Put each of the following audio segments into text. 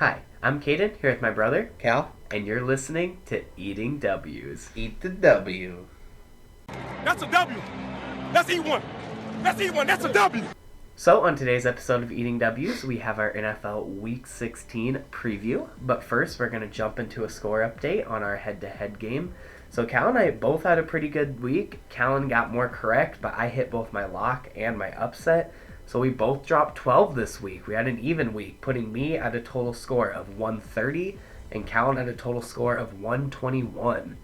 Hi, I'm Caden, here with my brother, Cal, and you're listening to Eating W's. eat the W. That's a W. Let's eat one. Let's eat one. That's a W. So, on today's episode of Eating W's, we have our NFL Week 16 preview. But first, we're going to jump into a score update on our head-to-head game. So, Cal and I both had a pretty good week. Callan got more correct, but I hit both my lock and my upset. So, we both dropped 12 this week. We had an even week, putting me at a total score of 130 and Callan at a total score of 121.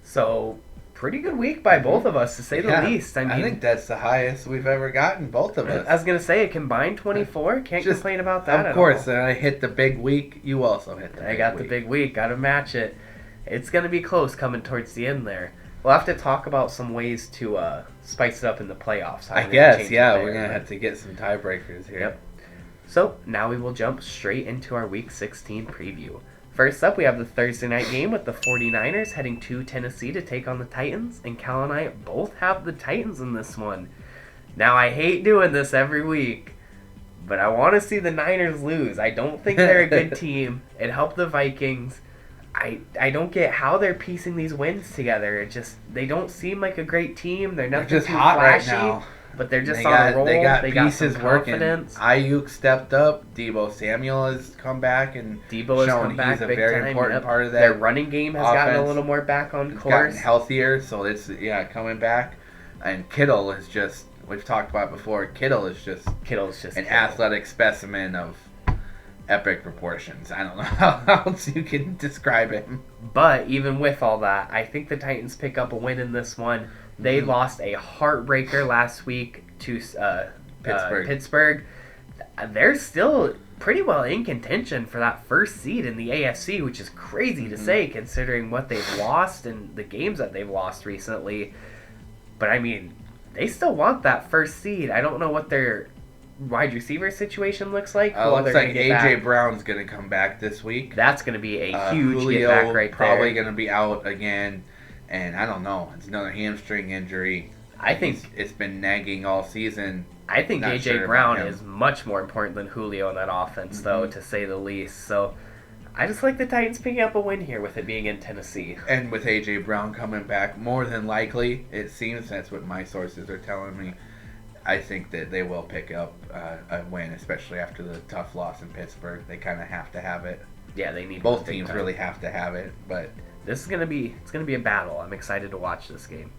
So, pretty good week by both of us, to say the least. I think that's the highest we've ever gotten, both of us. I was going to say, a combined 24. Can't complain about that Of course, and I hit the big week. You also hit the big week. I got the big week. Got to match it. It's going to be close coming towards the end there. We'll have to talk about some ways to spice it up in the playoffs. I guess, we're going to have to get some tiebreakers here. Yep. So, now we will jump straight into our Week 16 preview. First up, we have the Thursday night game with the 49ers heading to Tennessee to take on the Titans, and Cal and I both have the Titans in this one. Now, I hate doing this every week, but I want to see the Niners lose. I don't think they're a good team. It helped the Vikings. I don't get how they're piecing these wins together. They don't seem like a great team. They're nothing just too hot flashy, right now. But they're just on a roll. They got some pieces working. confidence. Ayuk stepped up. Debo Samuel has come back and Debo has come back he's a big very time. important part of that. Their running game has gotten a offense. little more back on It's course. gotten healthier, so it's coming back. And Kittle is just, we've talked about before, Kittle's just an athletic specimen of epic proportions. I don't know how else you can describe him. But even with all that, I think the Titans pick up a win in this one. They lost a heartbreaker last week to Pittsburgh. They're still pretty well in contention for that first seed in the AFC, which is crazy to say considering what they've lost and the games that they've lost recently. But I mean, they still want that first seed. I don't know what their wide receiver situation looks like. Looks like A.J. Brown's going to come back this week. That's going to be a huge Julio get back right there. Probably going to be out again. And I don't know. It's another hamstring injury. I think it's been nagging all season. I think A.J. Brown is much more important than Julio in that offense, though, to say the least. So I just like the Titans picking up a win here with it being in Tennessee. And with A.J. Brown coming back, more than likely, it seems, that's what my sources are telling me, I think that they will pick up a win, especially after the tough loss in Pittsburgh. They kind of have to have it. Yeah, they need both teams really have to have it, but this is gonna be a battle. I'm excited to watch this game.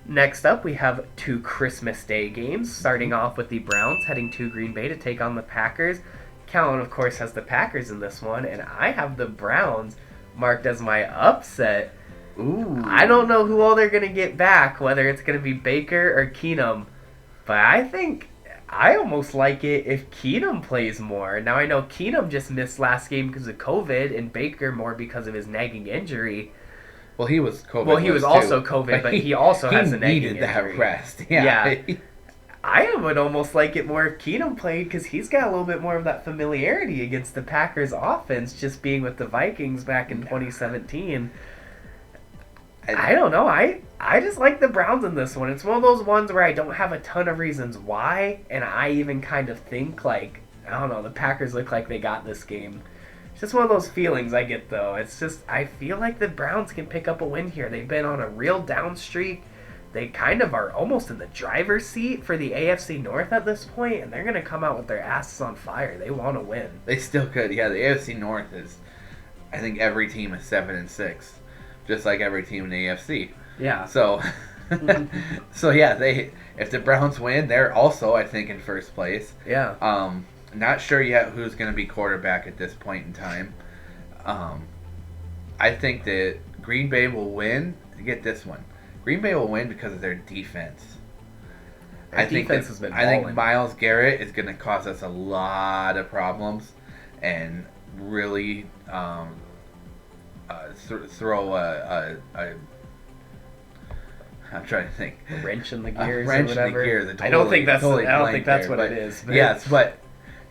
Next up, we have two Christmas Day games, starting off with the Browns heading to Green Bay to take on the Packers. Callan, of course, has the Packers in this one, and I have the Browns marked as my upset. Ooh. I don't know who all they're gonna get back, whether it's gonna be Baker or Keenum, but I think I almost like it if Keenum plays more. Now, I know Keenum just missed last game because of COVID, and Baker more because of his nagging injury. Well, he was COVID. Well, he was also COVID, but he also has a nagging injury. He needed that rest. Yeah. I would almost like it more if Keenum played because he's got a little bit more of that familiarity against the Packers offense, just being with the Vikings back in 2017. I don't know. I just like the Browns in this one. It's one of those ones where I don't have a ton of reasons why, and I even kind of think, like, I don't know, the Packers look like they got this game. It's just one of those feelings I get, though. It's just, I feel like the Browns can pick up a win here. They've been on a real down streak. They kind of are almost in the driver's seat for the AFC North at this point, and they're going to come out with their asses on fire. They want to win. They still could. Yeah, the AFC North is, I think every team is 7-6. Just like every team in the AFC. Yeah. So, if the Browns win, they're also, I think, in first place. Yeah. Not sure yet who's going to be quarterback at this point in time. I think that Green Bay will win. Get this one. Green Bay will win because of their defense. I think Myles Garrett is going to cause us a lot of problems and really throw I'm trying to think. A wrench in the gears. A wrench in the gears. I don't think that's what it is. But yes, but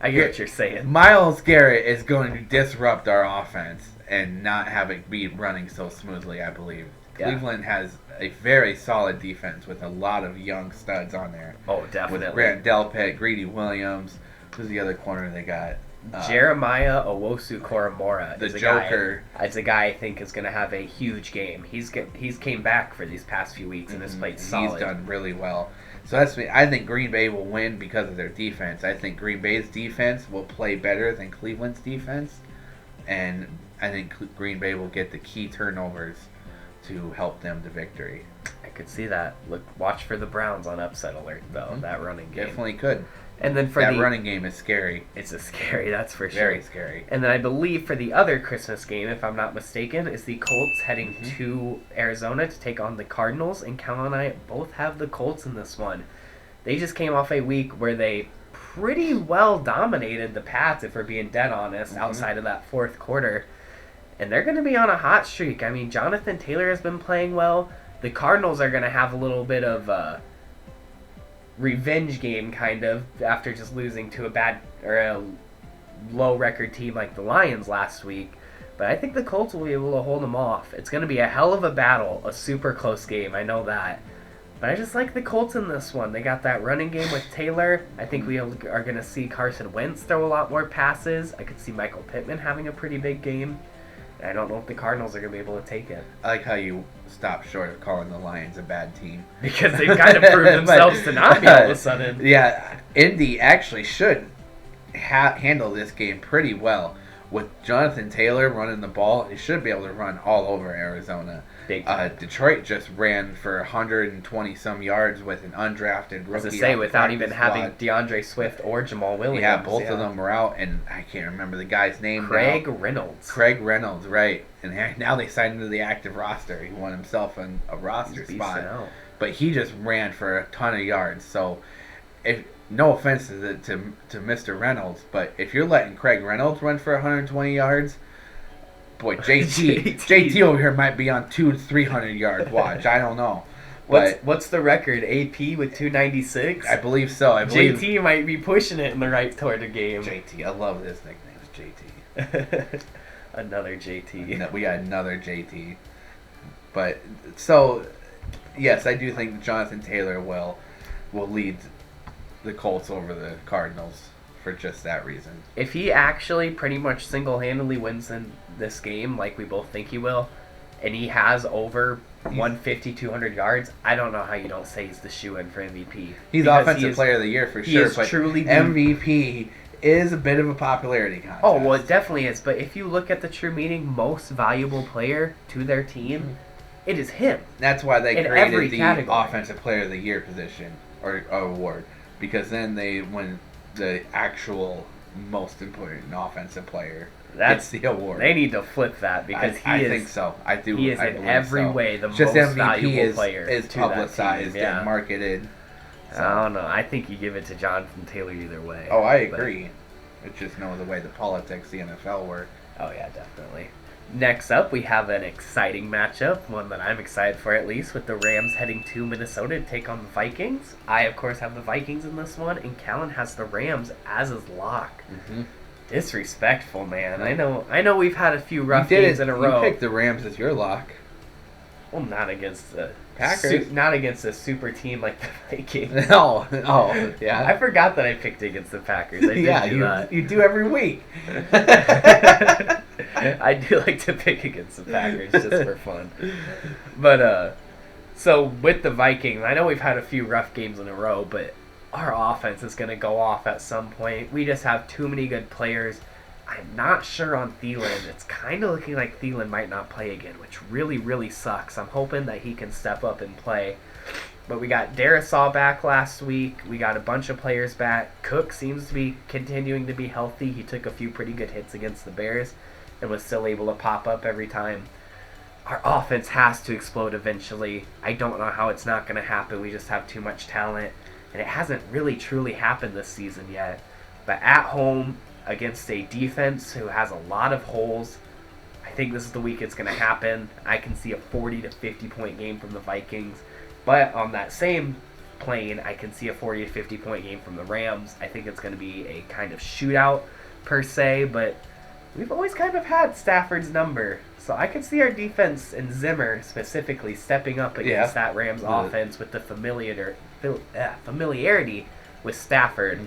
I get what you're saying. Myles Garrett is going to disrupt our offense and not have it be running so smoothly, I believe. Yeah. Cleveland has a very solid defense with a lot of young studs on there. Oh, definitely. With Grant Delpit, Greedy Williams. Who's the other corner they got? Jeremiah Owusu-Koramoah the is Joker. Is a guy I think is going to have a huge game. He's came back for these past few weeks and has played solid. He's done really well. So I think Green Bay will win because of their defense. I think Green Bay's defense will play better than Cleveland's defense, and I think Green Bay will get the key turnovers to help them to victory. I could see that. Watch for the Browns on upset alert though. That running game Definitely could. And then for that running game is scary. It's scary, that's for sure. Very scary. And then I believe for the other Christmas game, if I'm not mistaken, is the Colts heading to Arizona to take on the Cardinals. And Cal and I both have the Colts in this one. They just came off a week where they pretty well dominated the Pats, if we're being dead honest, outside of that fourth quarter. And they're going to be on a hot streak. I mean, Jonathan Taylor has been playing well. The Cardinals are going to have a little bit of a revenge game, kind of, after just losing to a low record team like the Lions last week. But I think the Colts will be able to hold them off. It's going to be a hell of a battle, a super close game, I know that. But I just like the Colts in this one. They got that running game with Taylor. I think we are going to see Carson Wentz throw a lot more passes. I could see Michael Pittman having a pretty big game. I don't know if the Cardinals are going to be able to take it. I like how you stopped short of calling the Lions a bad team. Because they've kind of proved themselves to not be all of a sudden. Yeah, Indy actually should handle this game pretty well. With Jonathan Taylor running the ball, he should be able to run all over Arizona. Detroit just ran for 120-some yards with an undrafted rookie. As I say, without even having DeAndre Swift or Jamal Williams. Yeah, both of them were out, and I can't remember the guy's name. Craig Reynolds, right. And now they signed him to the active roster. He won himself a roster spot. But he just ran for a ton of yards. So, no offense to Mr. Reynolds, but if you're letting Craig Reynolds run for 120 yards, boy, JT over here might be on 200-300 yard watch. I don't know. What's the record? AP with 296? I believe so. JT might be pushing it in the right toward the game. JT, I love this nickname. JT. Another JT. We got another JT. But so, yes, I do think Jonathan Taylor will lead the Colts over the Cardinals for just that reason. If he actually pretty much single-handedly wins in this game, like we both think he will, and he has over 150, 200 yards, I don't know how you don't say he's the shoe-in for MVP. He's Offensive Player of the Year for sure, but truly MVP is a bit of a popularity contest. Oh, well, it definitely is, but if you look at the true meaning, most valuable player to their team, it is him. That's why they created the Offensive Player of the Year position or award, because then they win the actual most important offensive player. That's the award. They need to flip that because I think so. I do. He is in every way the just most MVP valuable player. Is to publicized that team. and marketed. So. I don't know. I think you give it to Jonathan Taylor either way. Oh, I agree. It's just the way the politics, the NFL work. Oh yeah, definitely. Next up, we have an exciting matchup, one that I'm excited for at least, with the Rams heading to Minnesota to take on the Vikings. I, of course, have the Vikings in this one, and Callan has the Rams as his lock. Disrespectful, man. I know we've had a few rough games in a row. You picked the Rams as your lock. Well, not against the Packers. Not against a super team like the Vikings. Oh, yeah. I forgot that I picked against the Packers. I did do that. You do every week. I do like to pick against the Packers just for fun. But, so with the Vikings, I know we've had a few rough games in a row, but our offense is going to go off at some point. We just have too many good players. I'm not sure on Thielen. It's kind of looking like Thielen might not play again, which really, really sucks. I'm hoping that he can step up and play. But we got Darisaw back last week. We got a bunch of players back. Cook seems to be continuing to be healthy. He took a few pretty good hits against the Bears and was still able to pop up every time. Our offense has to explode eventually. I don't know how it's not going to happen. We just have too much talent. And it hasn't really truly happened this season yet. But at home, against a defense who has a lot of holes, I think this is the week it's going to happen. I can see a 40 to 50 point game from the Vikings. But on that same plane, I can see a 40 to 50 point game from the Rams. I think it's going to be a kind of shootout per se, but we've always kind of had Stafford's number. So I could see our defense and Zimmer specifically stepping up against that Rams offense with the familiarity with Stafford.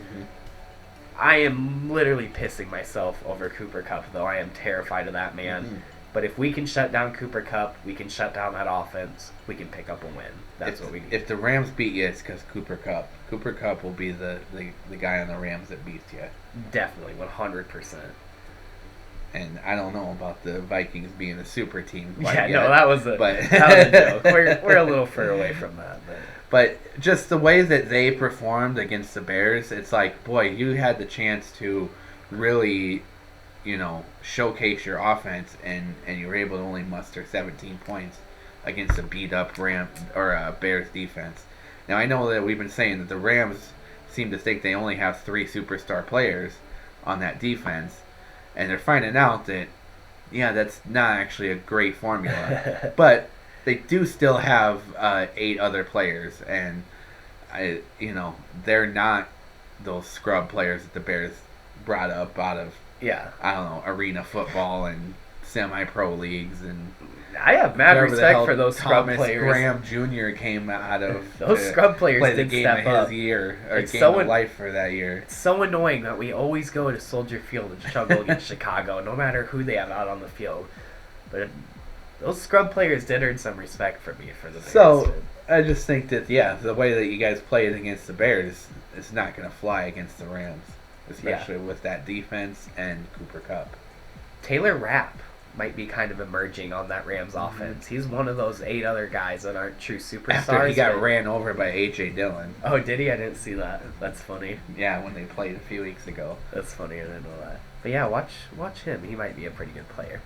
I am literally pissing myself over Cooper Kupp, though. I am terrified of that man. Mm-hmm. But if we can shut down Cooper Kupp, we can shut down that offense, we can pick up a win. That's what we need. If the Rams beat you, it's because Cooper Kupp. Cooper Kupp will be the guy on the Rams that beats you. Definitely, 100%. And I don't know about the Vikings being a super team. Yeah, no, that was a joke. We're a little further away from that. But just the way that they performed against the Bears, it's like, boy, you had the chance to really, showcase your offense, and you were able to only muster 17 points against a beat-up Bears defense. Now, I know that we've been saying that the Rams seem to think they only have 3 superstar players on that defense, and they're finding out that, that's not actually a great formula. But they do still have 8 other players, and they're not those scrub players that the Bears brought up out of arena football and semi-pro leagues. And I have mad respect for those scrub players. Graham Jr. came out of those scrub players play did the game step of up. His year, or game of life for that year. It's so annoying that we always go to Soldier Field and struggle against Chicago, no matter who they have out on the field. But those scrub players did earn some respect for me for the Bears. So I just think that the way that you guys played against the Bears is not going to fly against the Rams, especially with that defense and Cooper Kupp. Taylor Rapp might be kind of emerging on that Rams offense. He's one of those 8 other guys that aren't true superstars. After he got ran over by A.J. Dillon. Oh, did he? I didn't see that. That's funny. Yeah, when they played a few weeks ago. That's funny. I didn't know that. But yeah, watch him. He might be a pretty good player.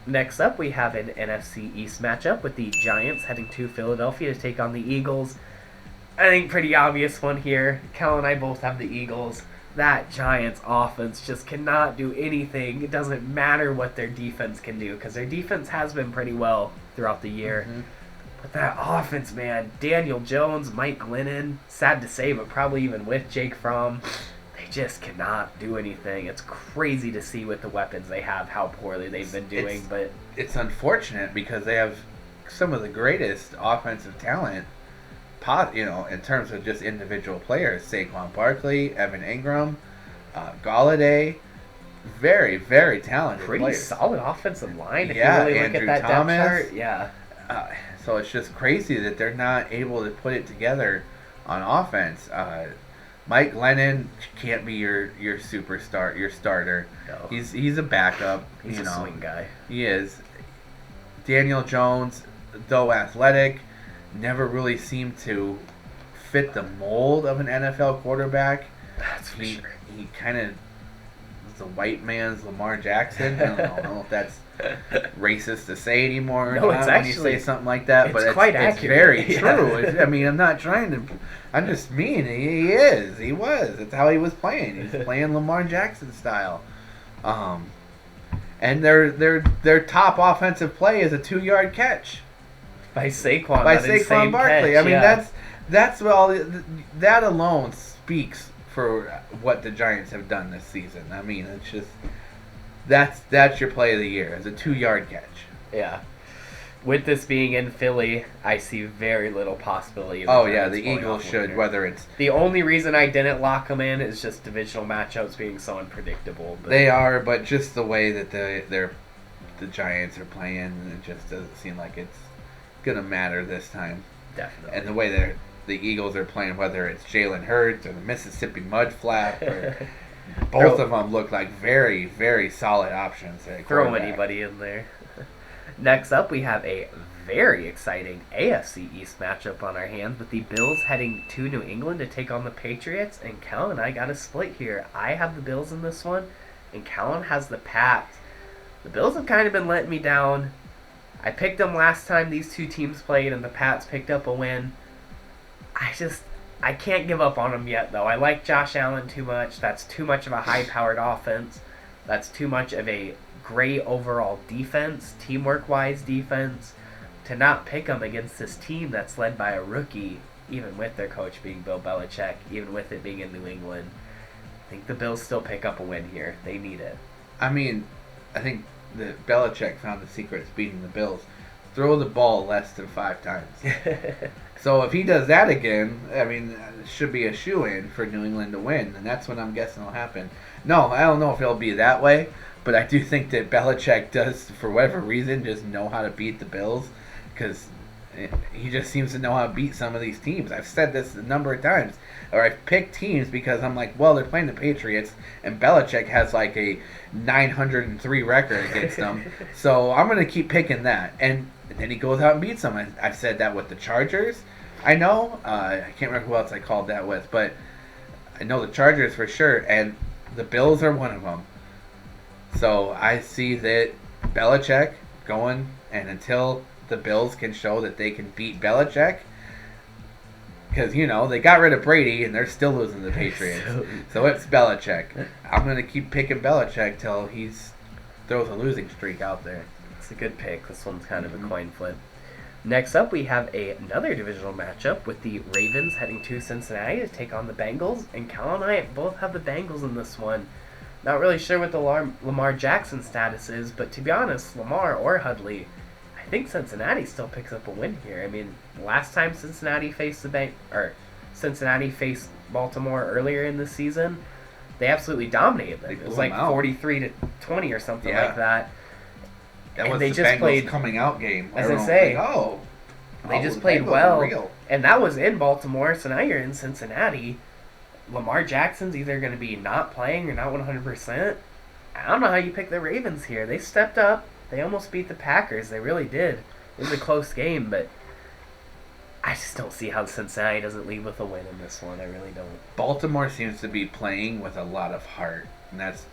Next up, we have an NFC East matchup with the Giants heading to Philadelphia to take on the Eagles. I think pretty obvious one here. Cal and I both have the Eagles. That Giants offense just cannot do anything. It doesn't matter what their defense can do, because their defense has been pretty well throughout the year. Mm-hmm. But that offense, man, Daniel Jones, Mike Glennon, sad to say, but probably even with Jake Fromm, they just cannot do anything. It's crazy to see with the weapons they have how poorly they've been doing. But it's unfortunate because they have some of the greatest offensive talent, in terms of just individual players. Saquon Barkley, Evan Ingram, Galladay, very, very talented pretty players. Solid offensive line if you really Andrew look at that Thomas, depth chart. Yeah. So it's just crazy that they're not able to put it together on offense. Mike Glennon can't be your superstar, your starter. No. He's a backup. He's a swing guy. He is. Daniel Jones, though athletic, never really seemed to fit the mold of an NFL quarterback. That's for sure. He kind of was the white man's Lamar Jackson. I don't know if that's racist to say anymore. No, it's when you say something like that, but it's quite accurate. It's very true. Yeah. I'm not trying to. I'm just mean. He is. He was. That's how he was playing. He's playing Lamar Jackson style. And their top offensive play is a 2-yard catch by Saquon. By Saquon Barkley. Catch, I mean, that's that alone speaks for what the Giants have done this season. I mean, it's just that's your play of the year. It's a 2-yard catch. Yeah. With this being in Philly, I see very little possibility. The Eagles should. Whether it's the only reason I didn't lock them in is just divisional matchups being so unpredictable. But they are, but just the way that the Giants are playing, it just doesn't seem like it's gonna matter this time. Definitely. And the way that the Eagles are playing, whether it's Jalen Hurts or the Mississippi Mudflap, or both of them look like very, very solid options. Throw anybody in there. Next up, we have a very exciting AFC East matchup on our hands with the Bills heading to New England to take on the Patriots. And Kellen and I got a split here. I have the Bills in this one, and Kellen has the Pats. The Bills have kind of been letting me down. I picked them last time these two teams played, and the Pats picked up a win. I can't give up on them yet, though. I like Josh Allen too much. That's too much of a high-powered offense. That's too much of a great overall defense, teamwork-wise defense, to not pick them against this team that's led by a rookie, even with their coach being Bill Belichick, even with it being in New England. I think the Bills still pick up a win here. They need it. I mean, I think that Belichick found the secret to beating the Bills. throw the ball less than 5 times. So if he does that again, I mean, it should be a shoo-in for New England to win, and that's what I'm guessing will happen. No, I don't know if it'll be that way, but I do think that Belichick does, for whatever reason, just know how to beat the Bills, because he just seems to know how to beat some of these teams. I've said this a number of times, or I've picked teams because I'm like, well, they're playing the Patriots, and Belichick has like a 903 record against them, so I'm going to keep picking that. And then he goes out and beats them. I've said that with the Chargers. I know. I can't remember who else I called that with, but I know the Chargers for sure, and the Bills are one of them. So I see that Belichick going, and until the Bills can show that they can beat Belichick, because, you know, they got rid of Brady, and they're still losing to the Patriots. So it's Belichick. I'm going to keep picking Belichick till he throws a losing streak out there. It's a good pick. This one's kind of a coin flip. Next up, we have another divisional matchup with the Ravens heading to Cincinnati to take on the Bengals. And Cal and I both have the Bengals in this one. Not really sure what the Lamar Jackson status is, but to be honest, Lamar or Hudley, I think Cincinnati still picks up a win here. I mean, last time Cincinnati faced Cincinnati faced Baltimore earlier in the season, they absolutely dominated them. It was like 43-20 or something like that. That was the Bengals coming out game. As I say, they just played well, and that was in Baltimore. So now you're in Cincinnati. Lamar Jackson's either going to be not playing or not 100%. I don't know how you pick the Ravens here. They stepped up. They almost beat the Packers. They really did. It was a close game, but I just don't see how Cincinnati doesn't leave with a win in this one. I really don't. Baltimore seems to be playing with a lot of heart, and that's,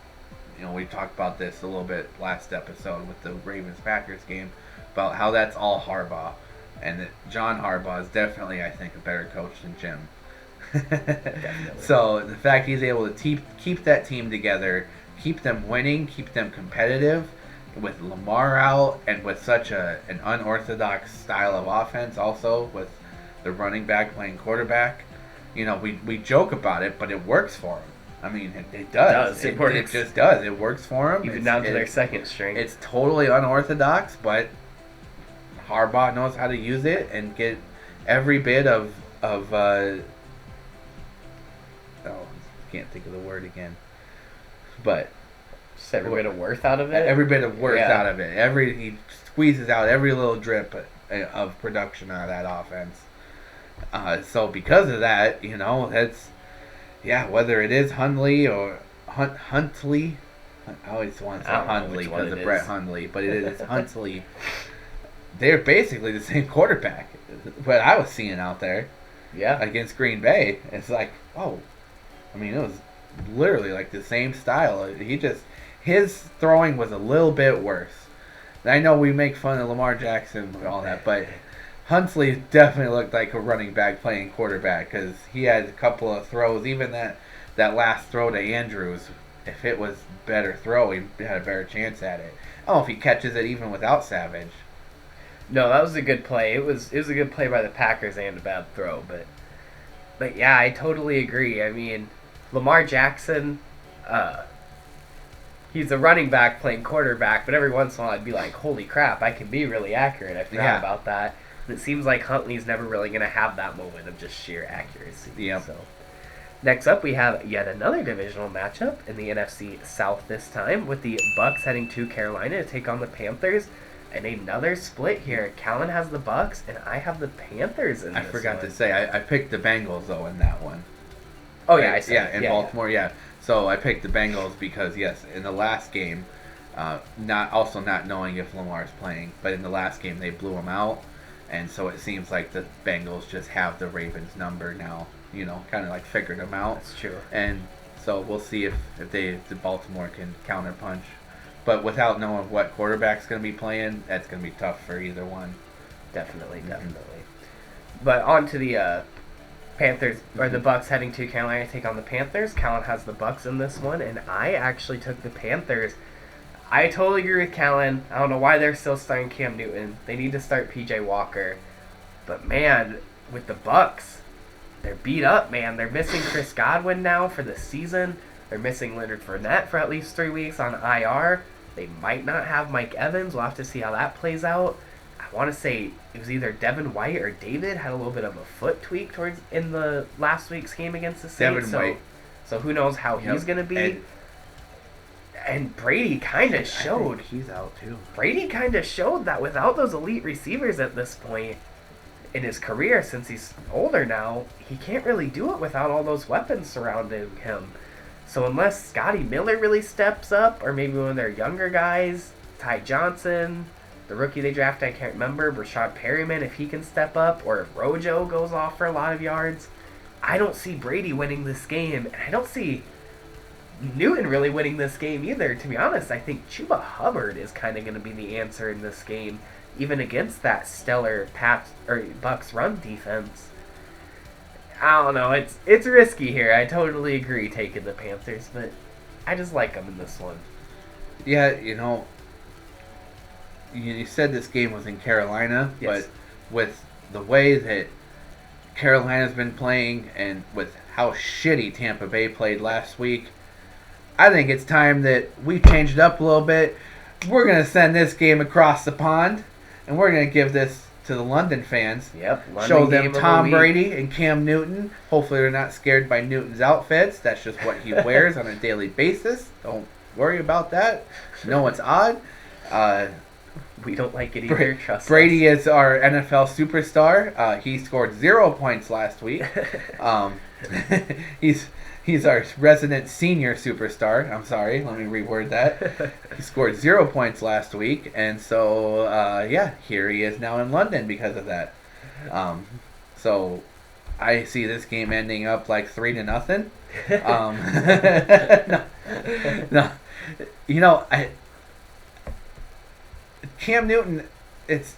you know, we talked about this a little bit last episode with the Ravens-Packers game, about how that's all Harbaugh, and that John Harbaugh is definitely, I think, a better coach than Jim. So the fact he's able to keep that team together, keep them winning, keep them competitive, with Lamar out, and with such an unorthodox style of offense also, with the running back playing quarterback. You know, we joke about it, but it works for him. I mean, it does. It just does. It works for them. Even down to their second string. It's totally unorthodox, but Harbaugh knows how to use it and get every bit of can't think of the word again. But just every bit of worth out of it? Every bit of worth out of it. He squeezes out every little drip of production out of that offense. So because of that, you know, that's... Yeah, whether it is Hundley or Huntley, I always want to say Hundley because of Brett Hundley, but it is Huntley. They're basically the same quarterback. What I was seeing out there, against Green Bay, it's like, I mean, it was literally like the same style. His throwing was a little bit worse. I know we make fun of Lamar Jackson and all that, but Huntley definitely looked like a running back playing quarterback, because he had a couple of throws. Even that last throw to Andrews, if it was better throw, he had a better chance at it. I don't know if he catches it even without Savage. No, that was a good play. It was a good play by the Packers and a bad throw, but yeah, I totally agree. I mean, Lamar Jackson, he's a running back playing quarterback, but every once in a while I'd be like, holy crap, I can be really accurate. I forgot about that. And it seems like Huntley's never really going to have that moment of just sheer accuracy. Yeah. So, next up, we have yet another divisional matchup in the NFC South this time, with the Bucs heading to Carolina to take on the Panthers. And another split here. Callan has the Bucs, and I have the Panthers in this one. I forgot to say, I picked the Bengals, though, in that one. Oh, yeah, I said in Baltimore, yeah. So I picked the Bengals because, yes, in the last game, not knowing if Lamar's playing, but in the last game they blew him out, and so it seems like the Bengals just have the Ravens' number now, you know, kind of like figured them out. That's true. And so we'll see if the Baltimore can counterpunch. But without knowing what quarterback's going to be playing, that's going to be tough for either one. Definitely. But on to the Panthers, or the Bucs heading to Carolina to take on the Panthers. Callan has the Bucs in this one, and I actually took the Panthers. I totally agree with Callan. I don't know why they're still starting Cam Newton. They need to start PJ Walker. But man, with the Bucs, they're beat up, man. They're missing Chris Godwin now for the season. They're missing Leonard Fournette for at least 3 weeks on IR. They might not have Mike Evans. We'll have to see how that plays out. I want to say it was either Devin White or David had a little bit of a foot tweak in the last week's game against the Saints. Devin White. So who knows how he's going to be. And Brady kind of showed. He's out too. Brady kind of showed that without those elite receivers at this point in his career, since he's older now, he can't really do it without all those weapons surrounding him. So unless Scotty Miller really steps up, or maybe one of their younger guys, Ty Johnson, the rookie they drafted, I can't remember, Rashad Perryman, if he can step up, or if Rojo goes off for a lot of yards, I don't see Brady winning this game, and I don't see Newton really winning this game either. To be honest, I think Chuba Hubbard is kind of going to be the answer in this game, even against that stellar Bucs run defense. I don't know. It's risky here. I totally agree taking the Panthers, but I just like them in this one. Yeah, you said this game was in Carolina, yes. But with the way that Carolina's been playing and with how shitty Tampa Bay played last week, I think it's time that we change it up a little bit. We're going to send this game across the pond, and we're going to give this to the London fans. Yep. London show them game Tom Brady and Cam Newton. Hopefully they're not scared by Newton's outfits. That's just what he wears on a daily basis. Don't worry about that. No, it's odd. We don't like it either. Trust Brady us. is our NFL superstar. He scored 0 points last week. He's our resident senior superstar. I'm sorry, let me reword that. He scored 0 points last week, and so here he is now in London because of that. So I see this game ending up like 3-0. No, Cam Newton, it's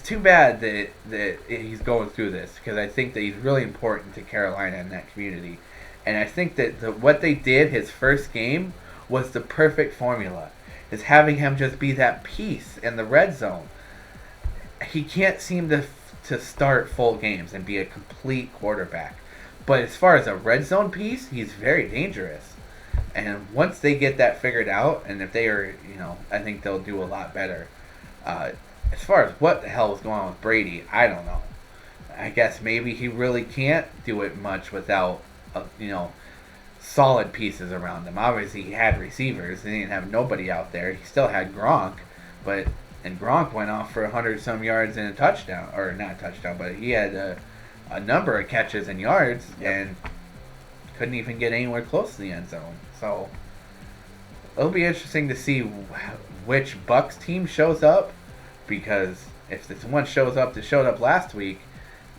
too bad that he's going through this, because I think that he's really important to Carolina and that community. And I think that what they did his first game was the perfect formula, is having him just be that piece in the red zone. He can't seem to start full games and be a complete quarterback. But as far as a red zone piece, he's very dangerous. And once they get that figured out, and if they are, I think they'll do a lot better. As far as what the hell is going on with Brady, I don't know. I guess maybe he really can't do it much without, solid pieces around him. Obviously, he had receivers. He didn't have nobody out there. He still had Gronk, and Gronk went off for 100-some yards and a touchdown. Or not a touchdown, but he had a number of catches and yards, and couldn't even get anywhere close to the end zone. So it'll be interesting to see which Bucs team shows up, because if this one shows up that showed up last week,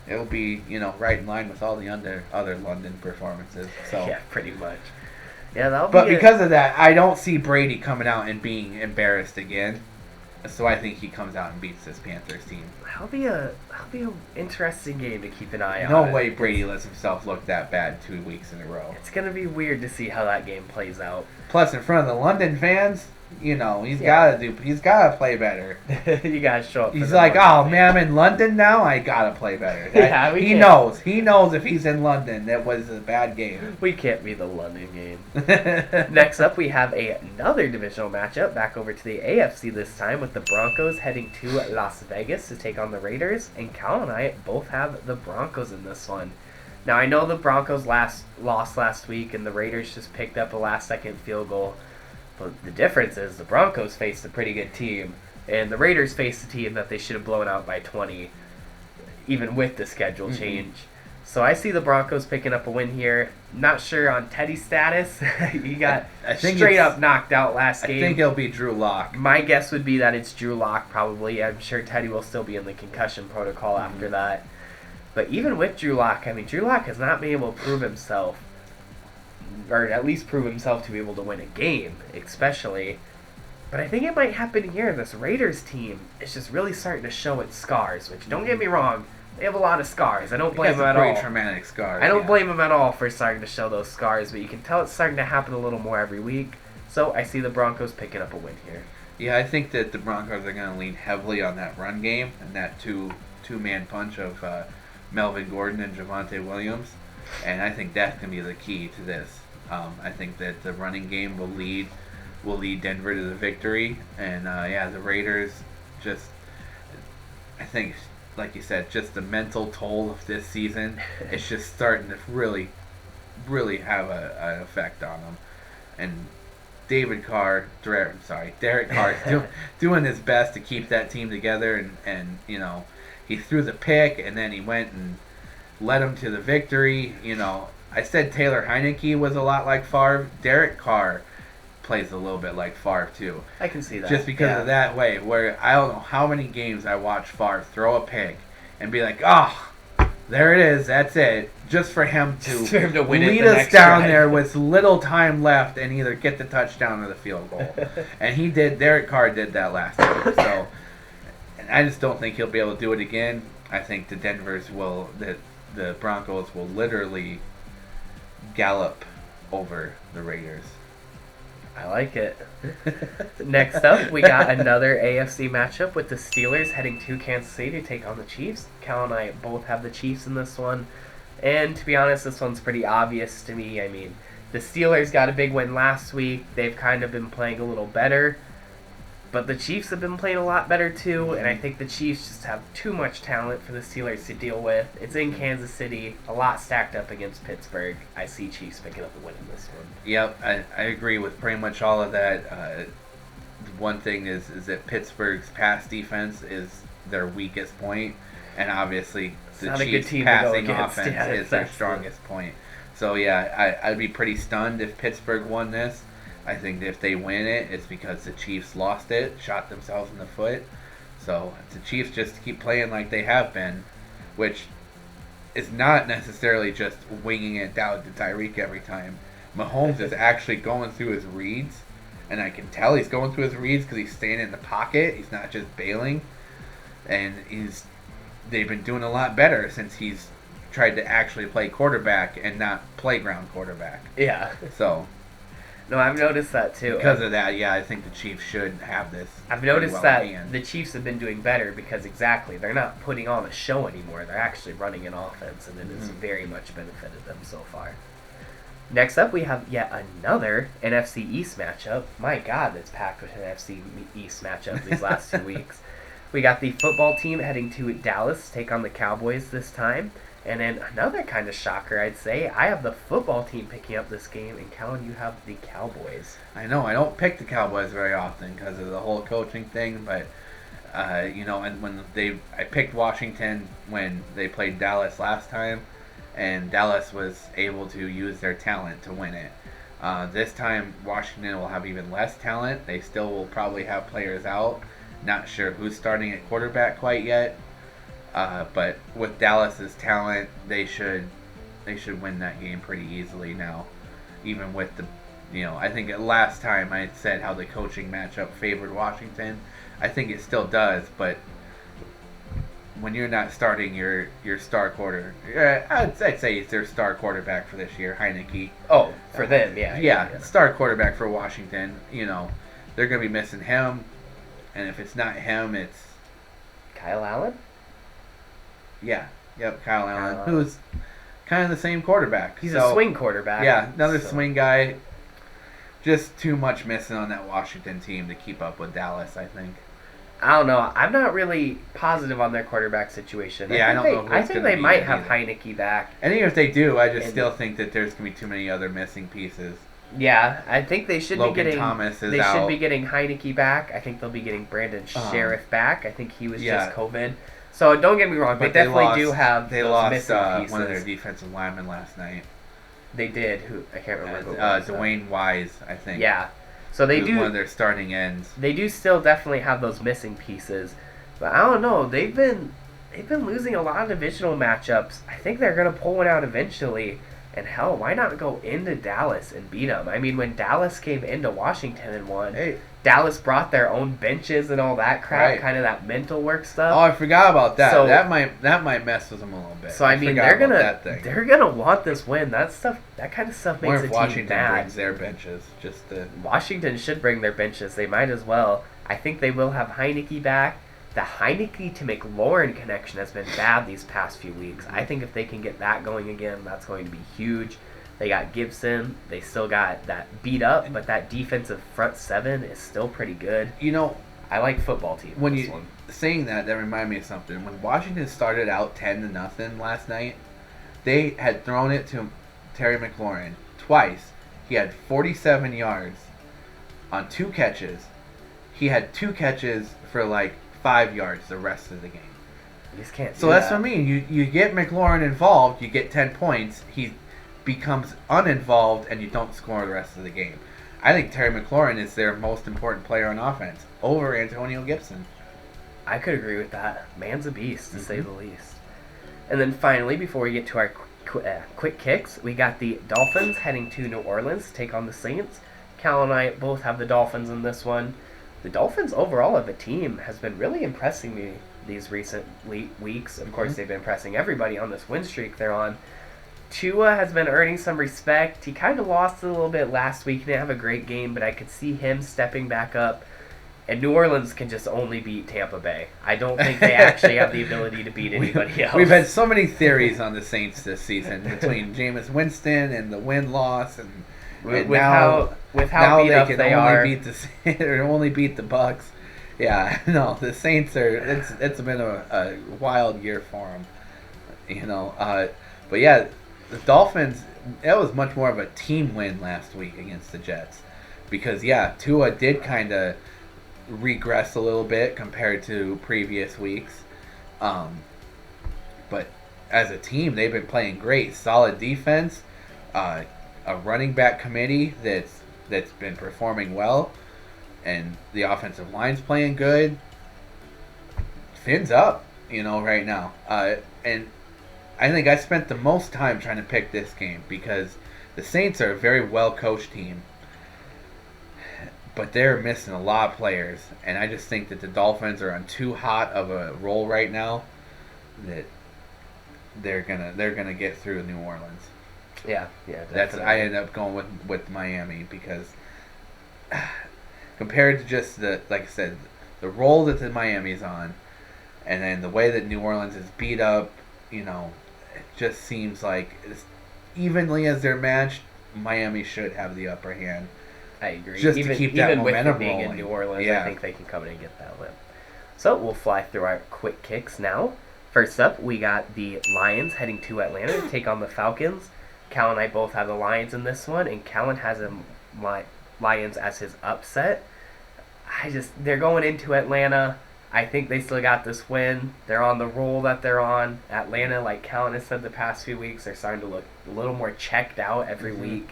it'll be, right in line with all the other London performances. So yeah, pretty much. Yeah, that'll be. But because of that, I don't see Brady coming out and being embarrassed again. So I think he comes out and beats this Panthers team. That'll be a interesting game to keep an eye on. No way Brady lets himself look that bad 2 weeks in a row. It's gonna be weird to see how that game plays out. Plus, in front of the London fans, he's gotta play better. You gotta show up. He's like, oh man, I'm in London now. I gotta play better. He knows. He knows if he's in London, that was a bad game. We can't be the London game. Next up, we have another divisional matchup back over to the AFC this time, with the Broncos heading to Las Vegas to take on the Raiders. And Cal and I both have the Broncos in this one. Now, I know the Broncos lost last week, and the Raiders just picked up a last-second field goal. But the difference is the Broncos faced a pretty good team, and the Raiders faced a team that they should have blown out by 20, even with the schedule change. So I see the Broncos picking up a win here. Not sure on Teddy's status. He got straight up knocked out last game. I think it'll be Drew Lock. My guess would be that it's Drew Lock, probably. I'm sure Teddy will still be in the concussion protocol after that. But even with Drew Lock, Drew Lock has not been able to prove himself, or at least prove himself to be able to win a game, especially. But I think it might happen here. This Raiders team is just really starting to show its scars, which, don't get me wrong, they have a lot of scars. I don't blame them at all. Pretty traumatic scars. I don't blame them at all for starting to show those scars, but you can tell it's starting to happen a little more every week. So I see the Broncos picking up a win here. Yeah, I think that the Broncos are going to lean heavily on that run game and that two-man punch of Melvin Gordon and Javonte Williams, and I think that's going to be the key to this. I think that the running game will lead Denver to the victory, and the Raiders just I think, like you said, just the mental toll of this season, it's just starting to really, really have an effect on them. And Derek Carr is doing his best to keep that team together, and you know, he threw the pick, and then he went and led them to the victory. You know, I said Taylor Heineke was a lot like Favre. Derek Carr plays a little bit like Favre too. I can see that. Just because of that way, where I don't know how many games I watched Favre throw a pick and be like, oh, there it is, that's it. Just for him to lead us down there with little time left and either get the touchdown or the field goal. And he did. Derek Carr did that last time. So, and I just don't think he'll be able to do it again. I think the Broncos will literally gallop over the Raiders. I like it. Next up, we got another AFC matchup with the Steelers heading to Kansas City to take on the Chiefs. Cal and I both have the Chiefs in this one. And to be honest, this one's pretty obvious to me. I mean, the Steelers got a big win last week. They've kind of been playing a little better. But the Chiefs have been playing a lot better too, and I think the Chiefs just have too much talent for the Steelers to deal with. It's in Kansas City, a lot stacked up against Pittsburgh. I see Chiefs picking up the win in this one. Yep, I agree with pretty much all of that. One thing is that Pittsburgh's pass defense is their weakest point, and obviously the Chiefs' passing offense is their strongest point. So yeah, I'd be pretty stunned if Pittsburgh won this. I think if they win it, it's because the Chiefs lost it, shot themselves in the foot. So if the Chiefs just keep playing like they have been, which is not necessarily just winging it down to Tyreek every time. Mahomes is actually going through his reads, and I can tell he's going through his reads because he's staying in the pocket. He's not just bailing, and they've been doing a lot better since he's tried to actually play quarterback and not playground quarterback. Yeah. So. No, I've noticed that too. Because of that, yeah, I think the Chiefs should have this. I've noticed that the Chiefs have been doing better because exactly, they're not putting on a show anymore. They're actually running an offense, and it has very much benefited them so far. Next up, we have yet another NFC East matchup. My God, that's packed with an NFC East matchup these last 2 weeks. We got the football team heading to Dallas to take on the Cowboys this time. And then another kind of shocker, I'd say, I have the football team picking up this game, and Callan, you have the Cowboys. I know, I don't pick the Cowboys very often because of the whole coaching thing, but, you know, and I picked Washington when they played Dallas last time, and Dallas was able to use their talent to win it. This time, Washington will have even less talent. They still will probably have players out. Not sure who's starting at quarterback quite yet. But with Dallas's talent, they should win that game pretty easily now. Even with I think last time I said how the coaching matchup favored Washington. I think it still does, but when you're not starting your star I'd say it's their star quarterback for this year, Heineke. Oh, for them, yeah. Yeah, star quarterback for Washington. You know, they're gonna be missing him, and if it's not him, it's Kyle Allen. Yeah, yep, Kyle Allen, who's kind of the same quarterback. He's a swing quarterback. Yeah, another swing guy. Just too much missing on that Washington team to keep up with Dallas, I think. I don't know. I'm not really positive on their quarterback situation. Yeah, I don't know. I think they might have Heineke back. And even if they do, I just still think that there's going to be too many other missing pieces. Yeah, I think they should be getting. Thomas is they out. Should be getting Heineke back. I think they'll be getting Brandon Sheriff back. I think he was just COVID. So don't get me wrong, but they definitely do have those missing pieces. One of their defensive linemen last night. They did. Who I can't remember. Dwayne Wise, I think. Yeah. So they do. One of their starting ends. They do still definitely have those missing pieces, but I don't know. They've been losing a lot of divisional matchups. I think they're gonna pull one out eventually. And hell, why not go into Dallas and beat them? I mean, when Dallas came into Washington and won, Dallas brought their own benches and all that crap, kind of that mental work stuff. Oh, I forgot about that. So, that might mess with them a little bit. So I mean, they're gonna want this win. That kind of stuff makes the team Washington mad. brings their benches, Washington should bring their benches. They might as well. I think they will have Heineke back. The Heineke to McLaurin connection has been bad these past few weeks. I think if they can get that going again, that's going to be huge. They got Gibson. They still got that beat up, but that defensive front seven is still pretty good. You know, I like football team. When this you one. saying that reminded me of something. When Washington started out 10-0 last night, they had thrown it to Terry McLaurin twice. He had 47 yards on 2 catches. He had 2 catches for like 5 yards the rest of the game. You just can't. So that's what I mean. You get McLaurin involved, you get 10 points. He becomes uninvolved, and you don't score the rest of the game. I think Terry McLaurin is their most important player on offense over Antonio Gibson. I could agree with that. Man's a beast, to say the least. And then finally, before we get to our quick kicks, we got the Dolphins heading to New Orleans to take on the Saints. Cal and I both have the Dolphins in this one. The Dolphins overall of a team has been really impressing me these recent weeks. Of course, they've been impressing everybody on this win streak they're on. Tua has been earning some respect. He kind of lost a little bit last week. He didn't have a great game, but I could see him stepping back up. And New Orleans can just only beat Tampa Bay. I don't think they actually have the ability to beat anybody else. We've had so many theories on the Saints this season between Jameis Winston and the win-loss, and how beat up they are. Only beat the Bucks. Yeah, no, the Saints are. It's been a wild year for them, you know. But yeah, the Dolphins. It was much more of a team win last week against the Jets, because Tua did kind of regress a little bit compared to previous weeks, but as a team they've been playing great. Solid defense, a running back committee that's been performing well, and the offensive line's playing good. Fins up, right now, and I think I spent the most time trying to pick this game because the Saints are a very well coached team, but they're missing a lot of players, and I just think that the Dolphins are on too hot of a roll right now that they're gonna get through New Orleans. Yeah, definitely. I end up going with Miami because compared to just like I said, the role that the Miami's on, and then the way that New Orleans is beat up, it just seems like as evenly as they're matched, Miami should have the upper hand. I agree. Just to keep that momentum with being rolling. in New Orleans, I think they can come in and get that win. So we'll fly through our quick kicks now. First up, we got the Lions heading to Atlanta to take on the Falcons. Cal and I both have the Lions in this one, and Callan has the Lions as his upset. They're going into Atlanta. I think they still got this win. They're on the roll that they're on. Atlanta, like Callan has said the past few weeks, they're starting to look a little more checked out every week.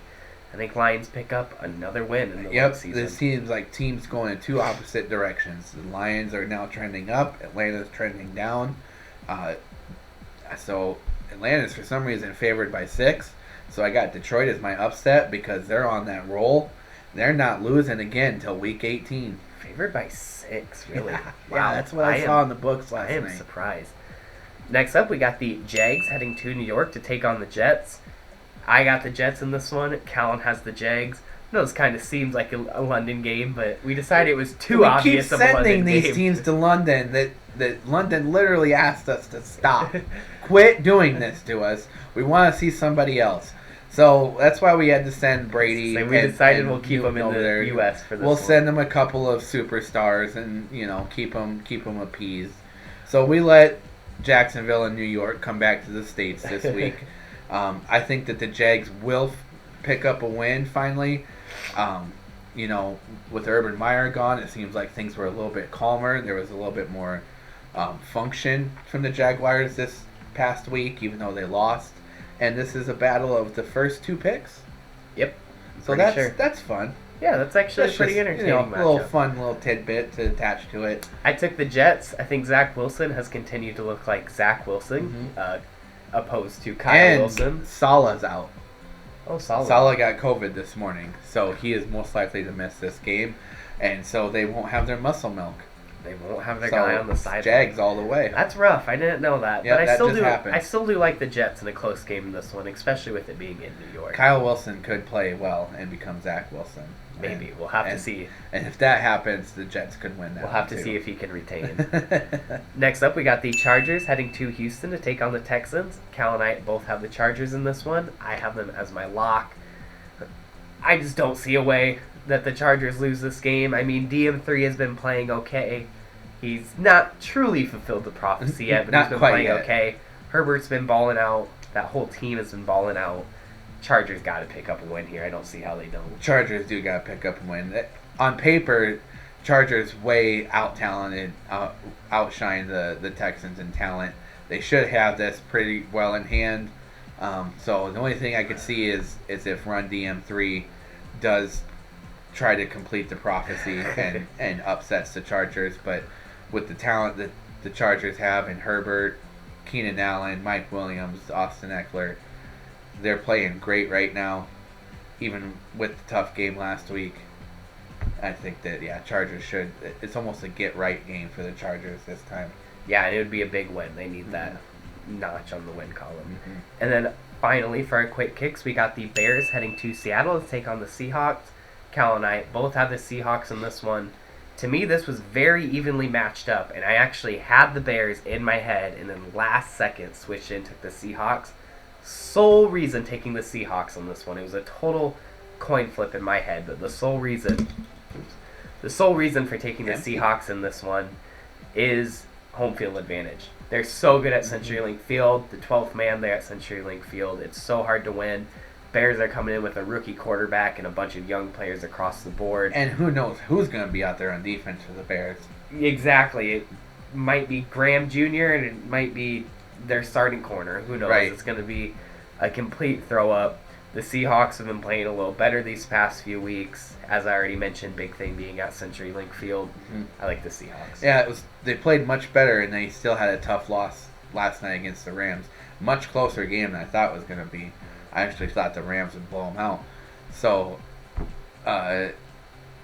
I think Lions pick up another win in the season. This seems like teams going in two opposite directions. The Lions are now trending up. Atlanta's trending down. So Atlanta's for some reason favored by 6. So I got Detroit as my upset because they're on that roll. They're not losing again until week 18. Favored by 6, really? Yeah, Wow, that's what I saw in the books last night. I am surprised. Next up, we got the Jags heading to New York to take on the Jets. I got the Jets in this one. Callan has the Jags. I know this kind of seems like a London game, but we decided it was too obvious of a London game. We keep sending these teams to London that London literally asked us to stop. Quit doing this to us. We want to see somebody else. So that's why we had to send Brady. So we decided we'll keep them in the U.S. for this We'll one. send them a couple of superstars and keep them appeased. So we let Jacksonville and New York come back to the States this week. I think that the Jags will pick up a win finally. With Urban Meyer gone, it seems like things were a little bit calmer. There was a little bit more function from the Jaguars this past week, even though they lost. And this is a battle of the first 2 picks. Yep. So that's fun. Yeah, that's actually pretty entertaining. A little tidbit to attach to it. I took the Jets. I think Zach Wilson has continued to look like Zach Wilson, opposed to Kyle Wilson. Salah's out. Oh, Salah. Salah got COVID this morning, so he is most likely to miss this game, and so they won't have their muscle milk. They won't have their guy on the sideline. Jags all the way. That's rough. I didn't know that. Yeah, but happened. I still do like the Jets in a close game in this one, especially with it being in New York. Kyle Wilson could play well and become Zach Wilson. Maybe. We'll have to see. And if that happens, the Jets could win that. We'll have to see if he can retain. Next up, we got the Chargers heading to Houston to take on the Texans. Cal and I both have the Chargers in this one. I have them as my lock. I just don't see a way that the Chargers lose this game. I mean, DM3 has been playing okay. He's not truly fulfilled the prophecy yet, but he's been playing okay. Herbert's been balling out. That whole team has been balling out. Chargers got to pick up a win here. I don't see how they don't. Chargers do got to pick up a win. On paper, Chargers way out-talented, outshine the Texans in talent. They should have this pretty well in hand. So the only thing I could see is if Run DM3 does try to complete the prophecy and upsets the Chargers. But with the talent that the Chargers have in Herbert, Keenan Allen, Mike Williams, Austin Eckler, they're playing great right now, even with the tough game last week. I think that, Chargers should. It's almost a get-right game for the Chargers this time. Yeah, and it would be a big win. They need that notch on the win column. And then finally, for our quick kicks, we got the Bears heading to Seattle to take on the Seahawks. Cal and I both have the Seahawks in this one. To me, this was very evenly matched up, and I actually had the Bears in my head, and then last second switched in, took the Seahawks. Sole reason taking the Seahawks on this one. It was a total coin flip in my head, but the sole reason for taking the Seahawks in this one is home field advantage. They're so good at CenturyLink Field, the 12th man there at CenturyLink Field. It's so hard to win. Bears are coming in with a rookie quarterback and a bunch of young players across the board. And who knows who's going to be out there on defense for the Bears. Exactly. It might be Graham Jr. and it might be their starting corner. Who knows? Right. It's going to be a complete throw-up. The Seahawks have been playing a little better these past few weeks. As I already mentioned, big thing being at CenturyLink Field. I like the Seahawks. Yeah, they played much better, and they still had a tough loss last night against the Rams. Much closer game than I thought it was going to be. I actually thought the Rams would blow them out. So, I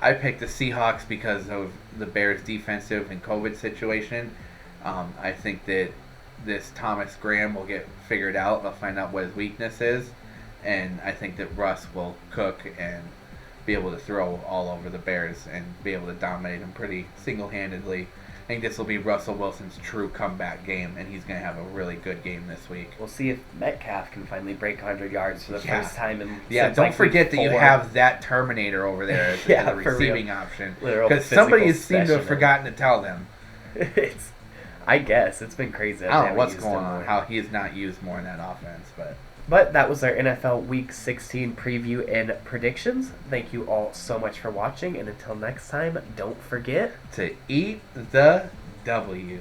picked the Seahawks because of the Bears' defensive and COVID situation. I think that this Thomas Graham will get figured out. They'll find out what his weakness is. And I think that Russ will cook and be able to throw all over the Bears and be able to dominate them pretty single-handedly. I think this will be Russell Wilson's true comeback game, and he's going to have a really good game this week. We'll see if Metcalf can finally break 100 yards for the first time in don't forget that you have that Terminator over there as the receiving option. Because somebody seemed to have forgotten to tell them. I guess. It's been crazy. I don't know what's going on, how he is not used more in that offense, But that was our NFL Week 16 preview and predictions. Thank you all so much for watching, and until next time, don't forget to eat the W.